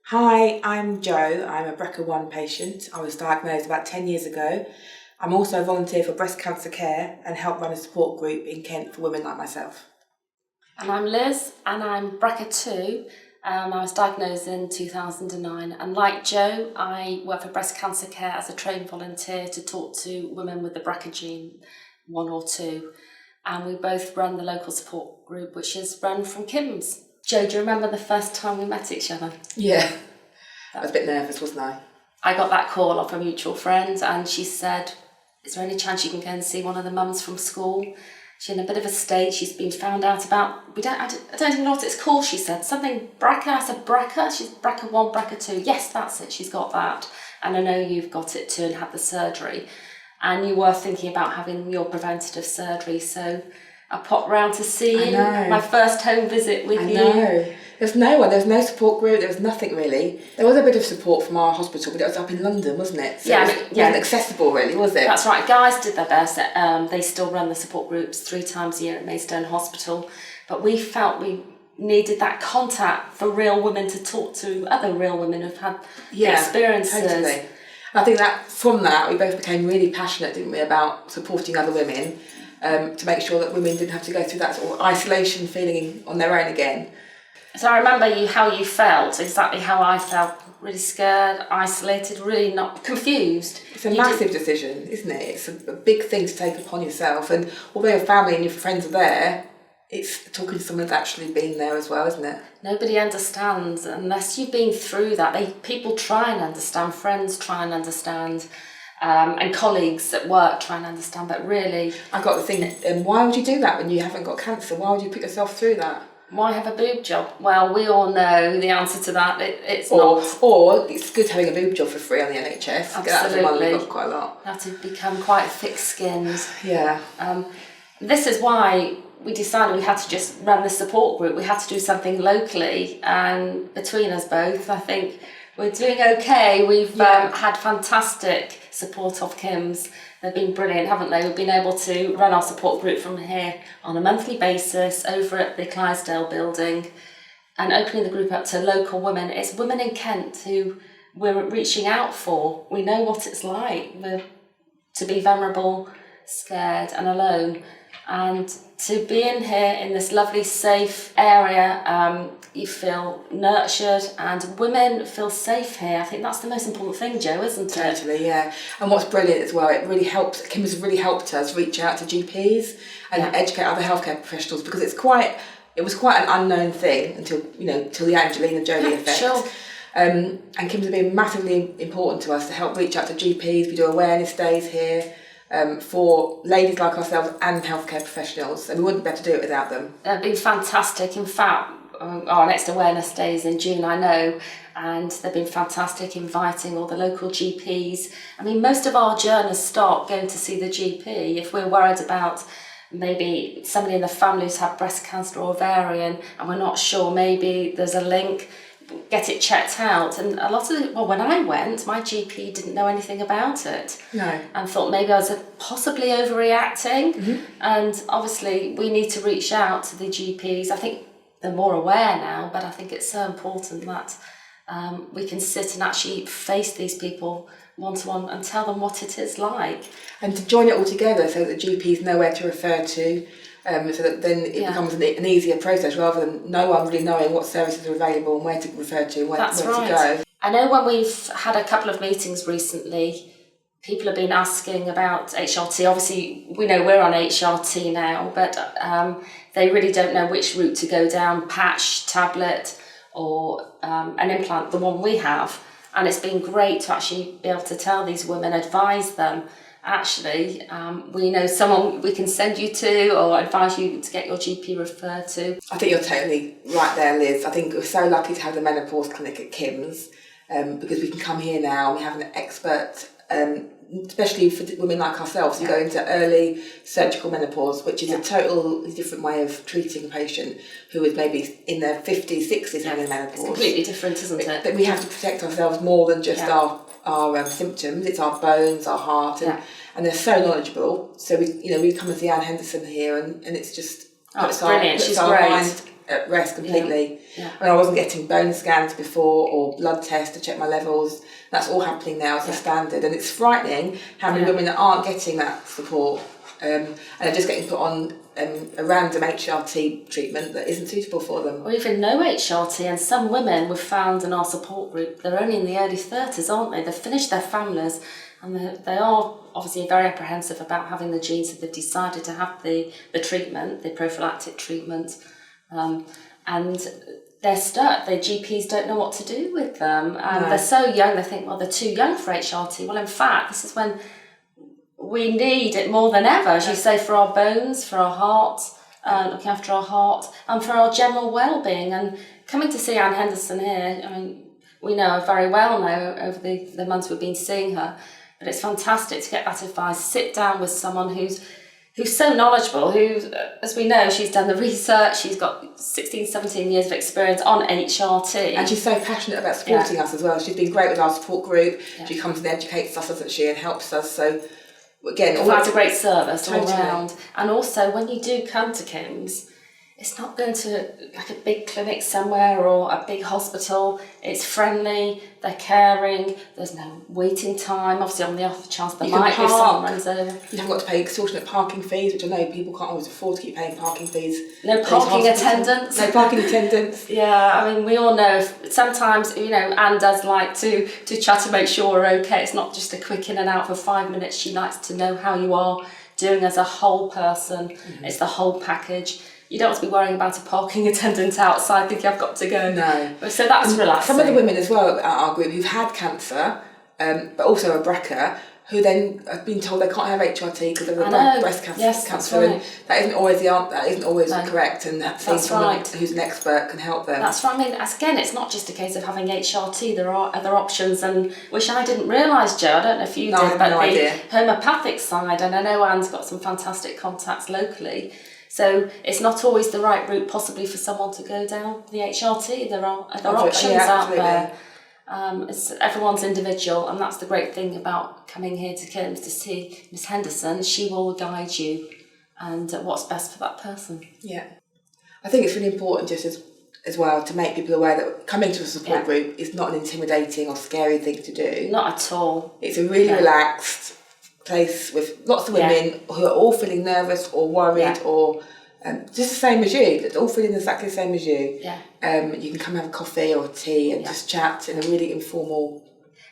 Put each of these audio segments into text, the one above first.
Hi, I'm Jo. I'm a BRCA1 patient. I was diagnosed about 10 years ago. I'm also a volunteer for breast cancer care and help run a support group in Kent for women like myself. And I'm Liz, and I'm BRCA2. I was diagnosed in 2009, and like Jo, I work for breast cancer care as a trained volunteer to talk to women with the BRCA gene 1 or 2. And we both run the local support group, which is run from KIMS. Jo, do you remember the first time we met each other? Yeah, I was a bit nervous, wasn't I? I got that call off a mutual friend, and she said, is there any chance you can go and see one of the mums from school? She's in a bit of a state. She's been found out about, I don't even know what it's called, she said. Something BRCA. I said BRCA. She's BRCA1, BRCA2. Yes, that's it. She's got that. And I know you've got it too and had the surgery. And you were thinking about having your preventative surgery. So I popped round to see you. My first home visit with you. I know. There's no one. There's no support group. There was nothing really. There was a bit of support from our hospital, but it was up in London, wasn't it? So it wasn't accessible really, was it? That's right. Guys did their best. They still run the support groups 3 times a year at Maidstone Hospital. But we felt we needed that contact for real women to talk to other real women who've had experiences. Totally. I think that from that we both became really passionate, didn't we, about supporting other women to make sure that women didn't have to go through that sort of isolation feeling on their own again. So I remember how you felt, exactly how I felt, really scared, isolated, really not confused. It's a massive decision, isn't it? It's a big thing to take upon yourself, and although your family and your friends are there, it's talking to someone that's actually been there as well, isn't it? Nobody understands unless you've been through that. People try and understand, friends try and understand, and colleagues at work try and understand, but really... I got to think, why would you do that when you haven't got cancer? Why would you put yourself through that? Why have a boob job? Well, we all know the answer to that. It's not. Or it's good having a boob job for free on the NHS. Absolutely. That's the one we got quite a lot. You have to become quite thick-skinned. Yeah. This is why we decided we had to just run the support group. We had to do something locally, and between us both, I think we're doing okay. We've had fantastic support of KIMS. They've been brilliant, haven't they? We've been able to run our support group from here on a monthly basis over at the Clydesdale building and opening the group up to local women. It's women in Kent who we're reaching out for. We know what it's like to be vulnerable, scared and alone. And to be in here in this lovely, safe area, you feel nurtured and women feel safe here. I think that's the most important thing, Jo, isn't it? Totally, yeah. And what's brilliant as well, it really helps, KIMS has really helped us reach out to GPs and educate other healthcare professionals, because it was quite an unknown thing until the Angelina Jolie effect. Sure. And KIMS has been massively important to us to help reach out to GPs. We do awareness days here. For ladies like ourselves and healthcare professionals, and we wouldn't be able to do it without them. They've been fantastic. In fact, our next awareness day is in June, I know, and they've been fantastic, inviting all the local GPs. I mean, most of our journeys start going to see the GP if we're worried about maybe somebody in the family who's had breast cancer or ovarian, and we're not sure, maybe there's a link. Get it checked out, and a lot of when I went, my GP didn't know anything about it. No. And thought maybe I was possibly overreacting. Mm-hmm. And obviously we need to reach out to the GPs. I think they're more aware now, but I think it's so important that we can sit and actually face these people one-to-one and tell them what it is like. And to join it all together so that GPs know where to refer to, so that then it becomes an easier process rather than no one really knowing what services are available and where to refer to and where to go. I know when we've had a couple of meetings recently, people have been asking about HRT. Obviously, we know we're on HRT now, but they really don't know which route to go down, patch, tablet, or an implant, the one we have. And it's been great to actually be able to tell these women, advise them, actually, we know someone we can send you to or advise you to get your GP referred to. I think you're totally right there, Liz. I think we're so lucky to have the menopause clinic at KIMS because we can come here now and we have an expert, especially for women like ourselves who go into early surgical menopause, which is a totally different way of treating a patient who is maybe in their 50s, 60s having menopause. It's completely different, isn't it? But we have to protect ourselves more than just our symptoms. It's our bones, our heart, and they're so knowledgeable. So we come and see Anne Henderson here, and it's just brilliant. She's great. at rest completely. Yeah. I mean, I wasn't getting bone scans before or blood tests to check my levels. That's all happening now as a standard, and it's frightening how many women aren't getting that support, and are just getting put on a random HRT treatment that isn't suitable for them. Or even no HRT, and some women we've found in our support group, they're only in the early 30s, aren't they? They've finished their families, and they are obviously very apprehensive about having the genes, so they've decided to have the treatment, the prophylactic treatment, and they're stuck. Their GPs don't know what to do with them, and they're so young, they think, well, they're too young for HRT. Well, in fact, this is when we need it more than ever, as you say, for our bones, for our heart, looking after our heart, and for our general well-being. And coming to see Anne Henderson here, I mean, we know her very well now over the months we've been seeing her, but it's fantastic to get that advice, sit down with someone who's so knowledgeable, who, as we know, she's done the research, she's got 16, 17 years of experience on HRT. And she's so passionate about supporting us as well. She's been great with our support group. She comes and educates us, doesn't she, and helps us. So, again, provides a great service all around. And also, when you do come to KIMS, it's not going to like a big clinic somewhere or a big hospital. It's friendly, they're caring, there's no waiting time. Obviously, on the off chance there might be someone runs over. You haven't got to pay extortionate parking fees, which I know people can't always afford to keep paying parking fees. No parking attendants. No parking attendants. Yeah, I mean, we all know sometimes, you know, Anne does like to chat and make sure we're okay. It's not just a quick in and out for 5 minutes. She likes to know how you are doing as a whole person. Mm-hmm. It's the whole package. You don't want to be worrying about a parking attendant outside thinking I've got to go. No. So that's relaxing. Some of the women as well at our group who've had cancer, but also a BRCA, who then have been told they can't have HRT because of the breast cancer. Yes, cancer. Right. And that isn't always correct, and that's someone who's an expert can help them. That's right. I mean, again, it's not just a case of having HRT. There are other options, and which I didn't realise, Jo. I don't know if you did, but the homeopathic side, and I know Anne's got some fantastic contacts locally. So it's not always the right route possibly for someone to go down the HRT. There are other options out there. Everyone's individual, and that's the great thing about coming here to KIMS to see Miss Henderson. She will guide you and what's best for that person. Yeah. I think it's really important just as well to make people aware that coming to a support group is not an intimidating or scary thing to do. Not at all. It's a really relaxed place with lots of women who are all feeling nervous or worried or just the same as you, all feeling exactly the same as you. Yeah. You can come have a coffee or tea and just chat in a really informal.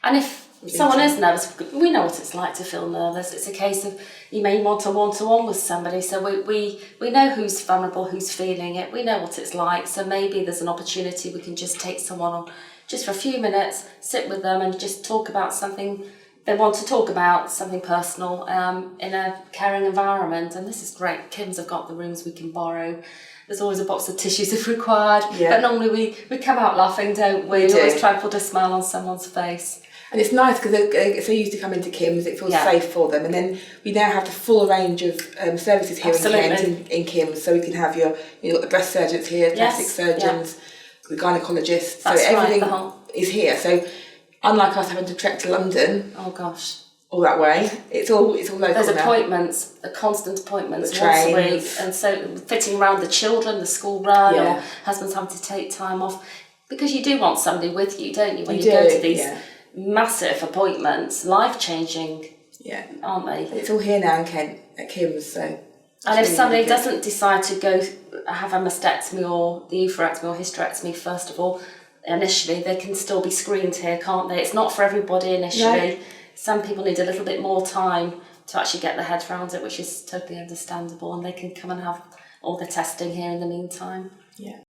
And if someone is nervous, we know what it's like to feel nervous. It's a case of you may want a one-to-one with somebody, so we know who's vulnerable, who's feeling it. We know what it's like, so maybe there's an opportunity we can just take someone on just for a few minutes, sit with them and just talk about something they want to talk about, something personal, in a caring environment. And this is great. KIMS have got the rooms we can borrow. There's always a box of tissues if required. Yeah. But normally we come out laughing, don't we? We always try and put a smile on someone's face. And it's nice because they're so used to coming to KIMS, it feels safe for them. And then we now have the full range of services here in KIMS. So we can have you've got the breast surgeons here, plastic surgeons, the gynaecologists. That's so everything is here. So unlike us having to trek to London, all that way, it's all local. There's appointments, constant appointments once a week, and so fitting around the children, the school run, or husband's having to take time off, because you do want somebody with you, don't you? When you go to these massive appointments, life-changing, aren't they? It's all here now in Kent at KIMS, so. And if somebody doesn't decide to go have a mastectomy or the oophorectomy or hysterectomy, first of all, initially, they can still be screened here, can't they? It's not for everybody initially. No. Some people need a little bit more time to actually get their heads around it, which is totally understandable, and they can come and have all the testing here in the meantime. Yeah.